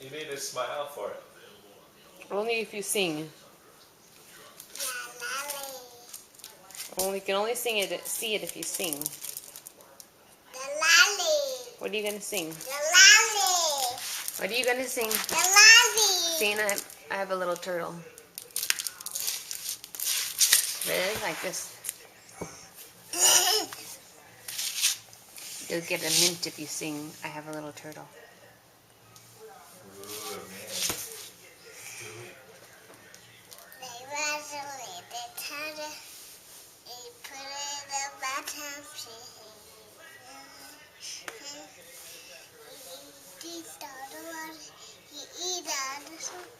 You need to smile for it. Only if you sing. You can only see it if you sing. The lolly. What are you gonna sing? The lolly. What are you gonna sing? The lolly. See, I have a little turtle. Really? Like this. You'll get a mint if you sing, I have a little turtle. Ooh, man. They resoluted the turtle. They put it in the bottom. He started one. He eat on this one.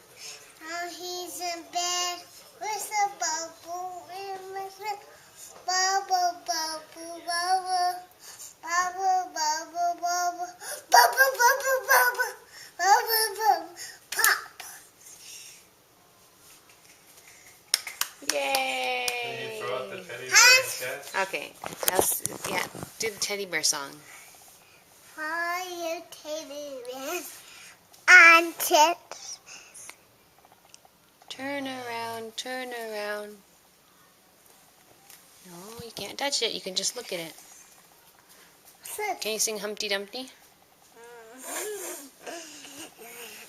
Now he's in bed with a bubble in my bed. Bubble, bubble, bubble. Bubble, bubble, bubble. Bubble, bubble, bubble. Bubble, bubble. Pop. Yay! Can you throw out the teddy bear and catch? Okay, yeah, do the teddy bear song. Are you teddy bear on tips? Turn around, turn around. No, you can't touch it. You can just look at it. Can you sing Humpty Dumpty?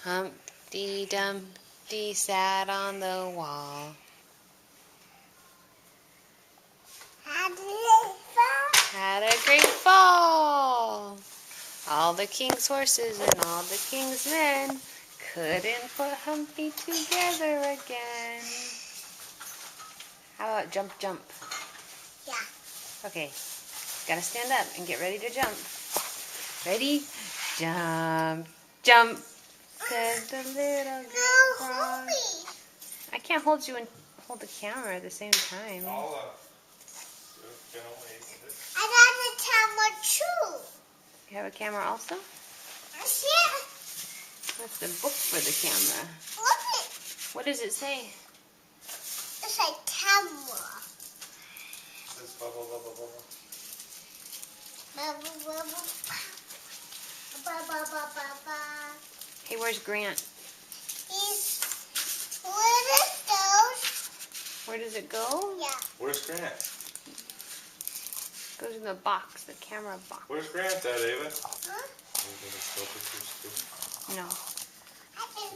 Humpty Dumpty sat on the wall. Had a great fall. All the king's horses and all the king's men couldn't put Humpty together again. How about jump, jump? Yeah. Okay, gotta stand up and get ready to jump. Ready? Jump, jump, said the little No, girl. hold me. I can't hold you and hold the camera at the same time. I got the camera too. You have a camera also? Yeah. That's the book for the camera. Look it. What does it say? It's a camera. This bubble, bubble, bubble. Bubble, bubble. Bubble, bubble, bubble. Hey, where's Grant? Where is those? Where does it go? Yeah. Where's Grant? It goes in the box, the camera box. Where's Grant at, Ava? Huh? No. I can